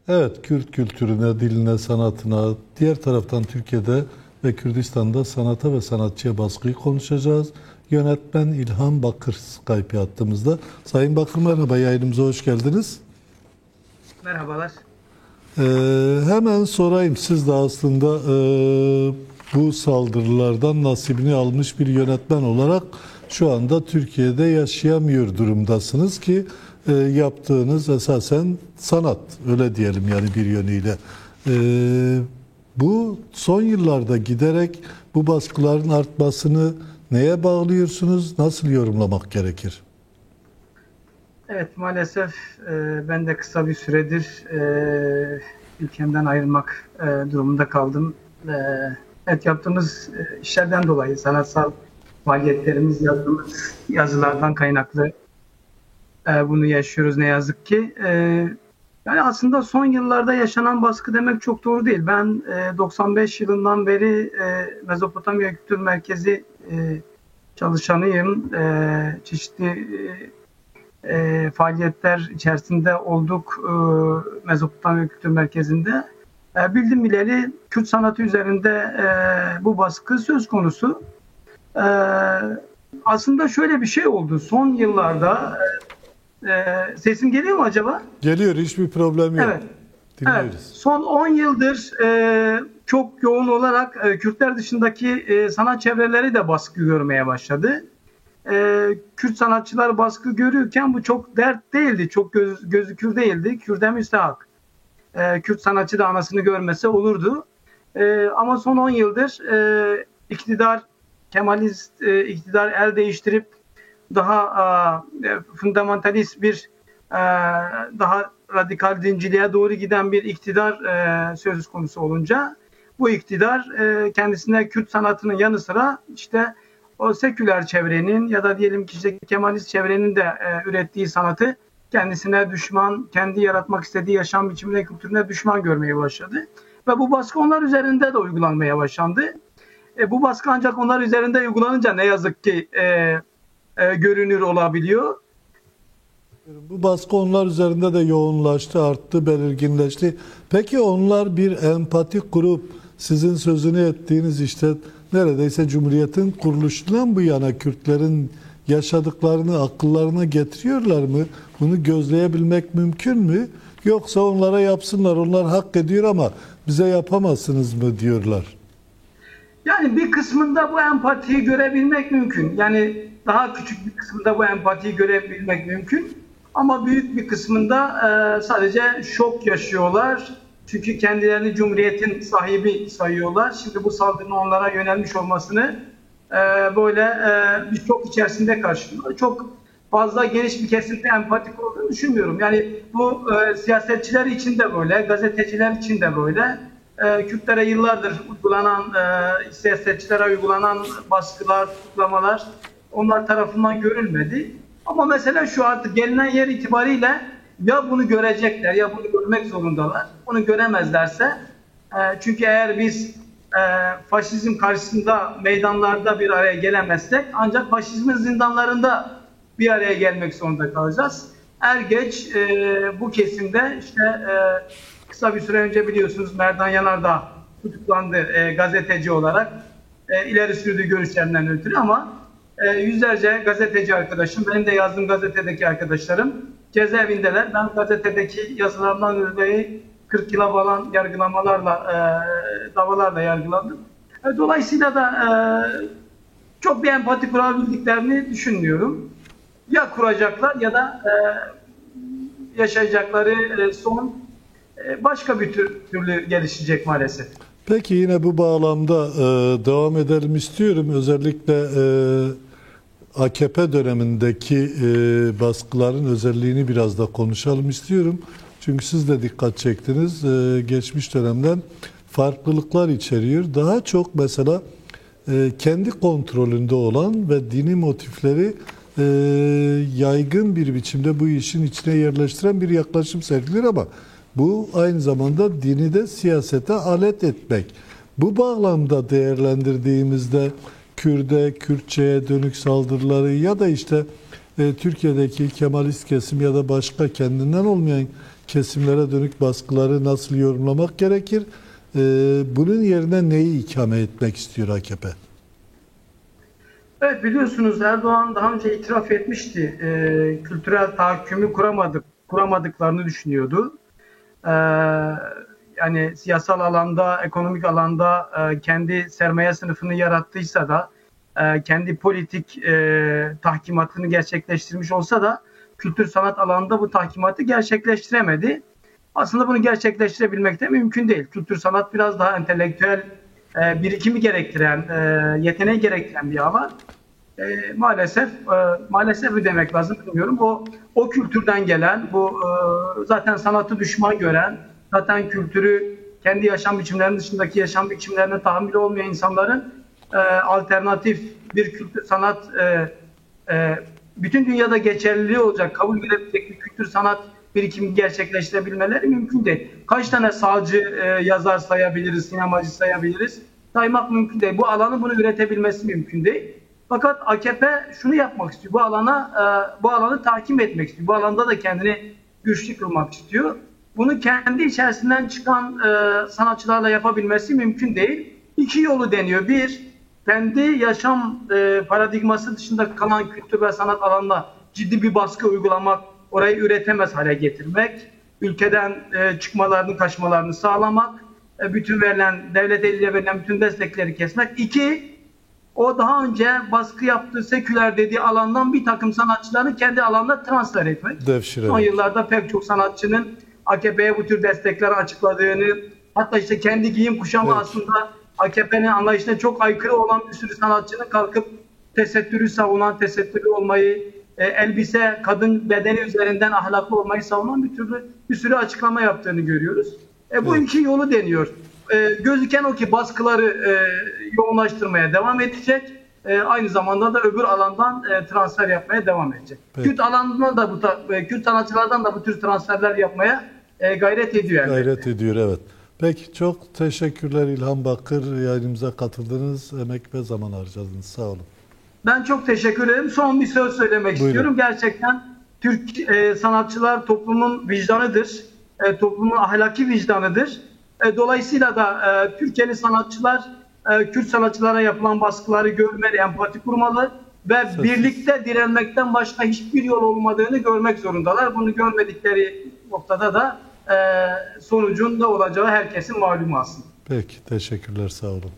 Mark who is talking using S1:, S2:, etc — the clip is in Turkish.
S1: Evet, Kürt kültürüne, diline, sanatına, diğer taraftan Türkiye'de ve Kürdistan'da sanata ve sanatçıya baskıyı konuşacağız. Yönetmen İlhan Bakır Skype hattımızda. Sayın Bakır merhaba, yayınımıza hoş geldiniz.
S2: Merhabalar.
S1: Hemen sorayım, siz de aslında bu saldırılardan nasibini almış bir yönetmen olarak şu anda Türkiye'de yaşayamıyor durumdasınız ki yaptığınız esasen sanat, öyle diyelim yani bir yönüyle. Bu son yıllarda giderek bu baskıların artmasını neye bağlıyorsunuz, nasıl yorumlamak gerekir?
S2: Evet, maalesef ben de kısa bir süredir ülkemden ayrılmak durumunda kaldım. Evet, yaptığımız işlerden dolayı sanatsal faaliyetlerimiz, yazdığımız yazılardan kaynaklı bunu yaşıyoruz ne yazık ki. Yani aslında son yıllarda yaşanan baskı demek çok doğru değil. Ben 95 yılından beri Mezopotamya Kültür Merkezi çalışanıyım. Çeşitli faaliyetler içerisinde olduk Mezopotamya Kültür Merkezi'nde. Bildim bileli Kürt sanatı üzerinde bu baskı söz konusu. E, Aslında şöyle bir şey oldu. Son yıllarda sesim geliyor mu acaba?
S1: Geliyor, hiçbir problem yok.
S2: Evet. Evet,
S1: Dinliyoruz.
S2: son 10 yıldır çok yoğun olarak Kürtler dışındaki sanat çevreleri de baskı görmeye başladı. Kürt sanatçılar baskı görürken bu çok dert değildi, çok gözükür değildi. Kürt'e müstahak. Kürt sanatçı da anasını görmese olurdu. Ama son 10 yıldır iktidar, Kemalist iktidar el değiştirip daha fundamentalist bir daha radikal dinciliğe doğru giden bir iktidar söz konusu olunca bu iktidar kendisine Kürt sanatının yanı sıra işte o seküler çevrenin ya da diyelim ki işte Kemalist çevrenin de ürettiği sanatı kendisine düşman, kendi yaratmak istediği yaşam biçimine, kültürüne düşman görmeye başladı. Ve bu baskı onlar üzerinde de uygulanmaya başlandı. Bu baskı ancak onlar üzerinde uygulanınca ne yazık ki görünür olabiliyor.
S1: Bu baskı onlar üzerinde de yoğunlaştı, arttı, belirginleşti. Peki onlar bir empati kurup sizin sözünü ettiğiniz işte neredeyse Cumhuriyet'in kuruluşundan bu yana Kürtlerin yaşadıklarını akıllarına getiriyorlar mı? Bunu gözleyebilmek mümkün mü? Yoksa onlara yapsınlar, onlar hak ediyor ama bize yapamazsınız mı diyorlar?
S2: Yani bir kısmında bu empatiyi görebilmek mümkün. Yani daha küçük bir kısmında bu empatiyi görebilmek mümkün. Ama büyük bir kısmında sadece şok yaşıyorlar. Çünkü kendilerini Cumhuriyet'in sahibi sayıyorlar. Şimdi bu saldırının onlara yönelmiş olmasını böyle bir şok içerisinde karşılıyorlar. Çok fazla geniş bir kesimde empatik olduğunu düşünmüyorum. Yani bu siyasetçiler için de böyle, gazeteciler için de böyle. Kürtlere yıllardır uygulanan, siyasetçilere uygulanan baskılar, tutuklamalar onlar tarafından görülmedi. Ama mesela şu artık gelinen yer itibariyle ya bunu görecekler ya bunu görmek zorundalar. Bunu göremezlerse çünkü eğer biz faşizm karşısında meydanlarda bir araya gelemezsek ancak faşizmin zindanlarında bir araya gelmek zorunda kalacağız. Er geç bu kesimde işte kısa bir süre önce biliyorsunuz Merdan Yanardağ tutuklandı gazeteci olarak. İleri sürdüğü görüşlerinden ötürü ama yüzlerce gazeteci arkadaşım, benim de yazdığım gazetedeki arkadaşlarım cezaevindeler. Ben gazetedeki yazılarımdan dolayı 40 yıla varan yargılamalarla, davalarla yargılandım. Dolayısıyla da çok bir empati kurabildiklerini düşünmüyorum. Ya kuracaklar ya da yaşayacakları son başka bir türlü gelişecek maalesef.
S1: Peki yine bu bağlamda devam edelim istiyorum. Özellikle AKP dönemindeki baskıların özelliğini biraz da konuşalım istiyorum. Çünkü siz de dikkat çektiniz. Geçmiş dönemden farklılıklar içeriyor. Daha çok mesela kendi kontrolünde olan ve dini motifleri yaygın bir biçimde bu işin içine yerleştiren bir yaklaşım sergilir ama bu aynı zamanda dini de siyasete alet etmek. Bu bağlamda değerlendirdiğimizde Kürt'e, Kürtçe'ye dönük saldırıları ya da işte Türkiye'deki Kemalist kesim ya da başka kendinden olmayan kesimlere dönük baskıları nasıl yorumlamak gerekir? Bunun yerine neyi ikame etmek istiyor AKP?
S2: Evet, biliyorsunuz Erdoğan daha önce itiraf etmişti. Kültürel tahakkümü kuramadıklarını düşünüyordu. Ee, Yani siyasal alanda, ekonomik alanda kendi sermaye sınıfını yarattıysa da, kendi politik tahkimatını gerçekleştirmiş olsa da kültür sanat alanında bu tahkimatı gerçekleştiremedi. Aslında bunu gerçekleştirebilmek de mümkün değil. Kültür sanat biraz daha entelektüel birikimi gerektiren, yeteneği gerektiren bir alan. Maalesef mi demek lazım bilmiyorum. O kültürden gelen, bu zaten sanatı düşman gören, zaten kültürü kendi yaşam biçimlerinin dışındaki yaşam biçimlerine tahammül olmayan insanların alternatif bir kültür sanat bütün dünyada geçerliliği olacak, kabul edilebilecek bir kültür sanat birikimi gerçekleştirebilmeleri mümkün değil. Kaç tane sağcı yazar sayabiliriz, sinemacı sayabiliriz? Saymak mümkün değil. Bu alanı bunu üretebilmesi mümkün değil. Fakat AKP şunu yapmak istiyor. Bu alanı tahkim etmek istiyor. Bu alanda da kendini güçlü kılmak istiyor. Bunu kendi içerisinden çıkan sanatçılarla yapabilmesi mümkün değil. İki yolu deniyor. Bir, kendi yaşam paradigması dışında kalan kültür ve sanat alanına ciddi bir baskı uygulamak, orayı üretemez hale getirmek, ülkeden çıkmalarını, kaçmalarını sağlamak, bütün devlet eliyle verilen bütün destekleri kesmek. İki, o daha önce baskı yaptığı seküler dediği alandan bir takım sanatçılarını kendi alanına transfer etmek. Son yıllarda pek çok sanatçının AKP'ye bu tür destekleri açıkladığını, hatta işte kendi giyim kuşamı aslında AKP'nin anlayışına çok aykırı olan bir sürü sanatçının kalkıp tesettürü savunan, tesettürlü olmayı, elbise, kadın bedeni üzerinden ahlaklı olmayı savunan bir sürü açıklama yaptığını görüyoruz. Bu iki yolu deniyor. Gözüken o ki baskıları yoğunlaştırmaya devam edecek. Aynı zamanda da öbür alandan transfer yapmaya devam edecek. Kürt alanında da Kürt sanatçılardan da bu tür transferler yapmaya gayret ediyor.
S1: Gayret ediyor, evet. Peki, çok teşekkürler İlhan Bakır. Yayınımıza katıldınız, emek ve zaman harcadınız. Sağ olun.
S2: Ben çok teşekkür ederim. Son bir söz söylemek istiyorum. Gerçekten Türk sanatçılar toplumun vicdanıdır. Toplumun ahlaki vicdanıdır. Dolayısıyla da Türkiye'li sanatçılar Kürt sanatçılara yapılan baskıları görmeli, empati kurmalı ve birlikte direnmekten başka hiçbir yol olmadığını görmek zorundalar. Bunu görmedikleri noktada da sonucun da olacağı herkesin malumu aslında.
S1: Peki, teşekkürler, sağ olun.